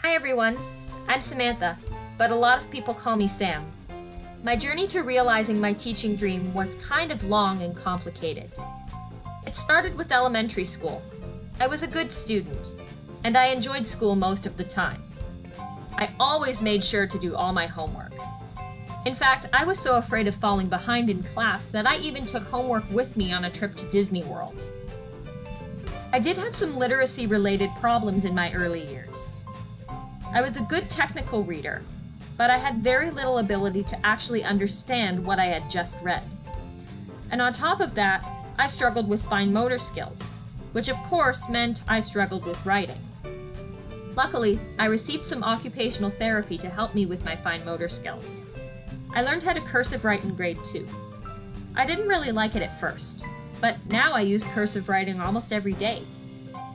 Hi everyone, I'm Samantha, but a lot of people call me Sam. My journey to realizing my teaching dream was kind of long and complicated. It started with elementary school. I was a good student, and I enjoyed school most of the time. I always made sure to do all my homework. In fact, I was so afraid of falling behind in class that I even took homework with me on a trip to Disney World. I did have some literacy-related problems in my early years. I was a good technical reader, but I had very little ability to actually understand what I had just read. And on top of that, I struggled with fine motor skills, which of course meant I struggled with writing. Luckily, I received some occupational therapy to help me with my fine motor skills. I learned how to cursive write in grade 2. I didn't really like it at first, but now I use cursive writing almost every day.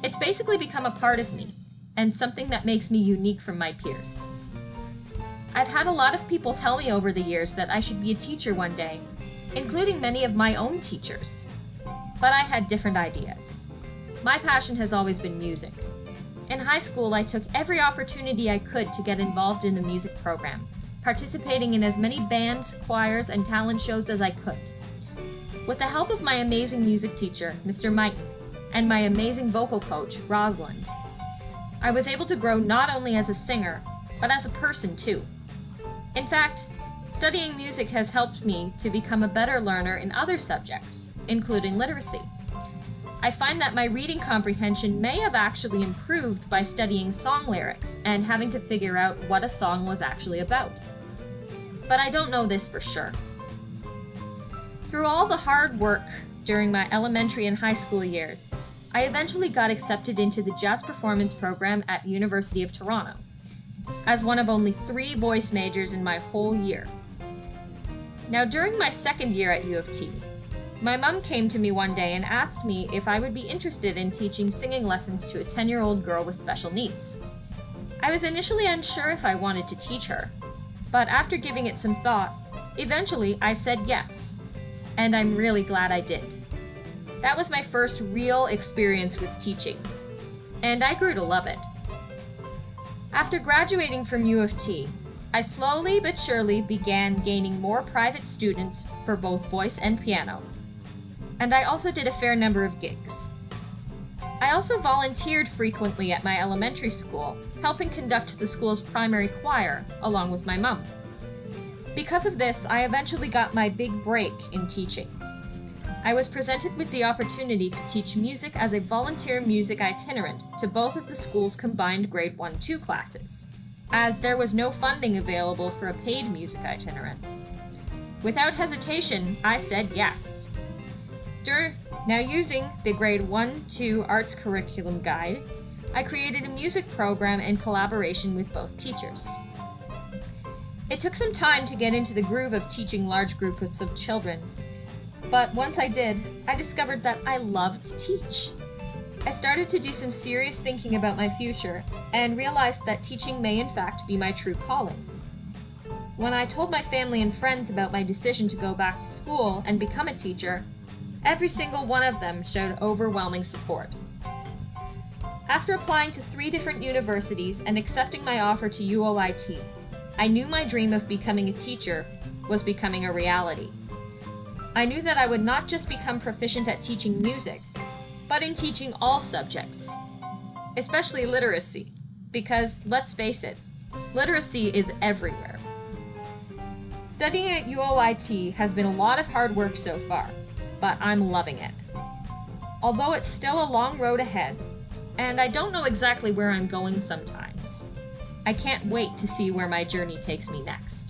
It's basically become a part of me, and something that makes me unique from my peers. I've had a lot of people tell me over the years that I should be a teacher one day, including many of my own teachers. But I had different ideas. My passion has always been music. In high school, I took every opportunity I could to get involved in the music program, participating in as many bands, choirs, and talent shows as I could. With the help of my amazing music teacher, Mr. Mighton, and my amazing vocal coach, Rosalind, I was able to grow not only as a singer, but as a person too. In fact, studying music has helped me to become a better learner in other subjects, including literacy. I find that my reading comprehension may have actually improved by studying song lyrics and having to figure out what a song was actually about. But I don't know this for sure. Through all the hard work during my elementary and high school years, I eventually got accepted into the jazz performance program at University of Toronto, as one of only 3 voice majors in my whole year. Now, during my second year at U of T, my mom came to me one day and asked me if I would be interested in teaching singing lessons to a 10-year-old girl with special needs. I was initially unsure if I wanted to teach her, but after giving it some thought, eventually I said yes, and I'm really glad I did. That was my first real experience with teaching, and I grew to love it. After graduating from U of T, I slowly but surely began gaining more private students for both voice and piano, and I also did a fair number of gigs. I also volunteered frequently at my elementary school, helping conduct the school's primary choir along with my mom. Because of this, I eventually got my big break in teaching. I was presented with the opportunity to teach music as a volunteer music itinerant to both of the school's combined grade 1-2 classes, as there was no funding available for a paid music itinerant. Without hesitation, I said yes. Now, using the grade 1-2 arts curriculum guide, I created a music program in collaboration with both teachers. It took some time to get into the groove of teaching large groups of children, but once I did, I discovered that I loved to teach. I started to do some serious thinking about my future and realized that teaching may in fact be my true calling. When I told my family and friends about my decision to go back to school and become a teacher, every single one of them showed overwhelming support. After applying to 3 different universities and accepting my offer to UOIT, I knew my dream of becoming a teacher was becoming a reality. I knew that I would not just become proficient at teaching music, but in teaching all subjects, especially literacy, because let's face it, literacy is everywhere. Studying at UOIT has been a lot of hard work so far, but I'm loving it. Although it's still a long road ahead, and I don't know exactly where I'm going sometimes, I can't wait to see where my journey takes me next.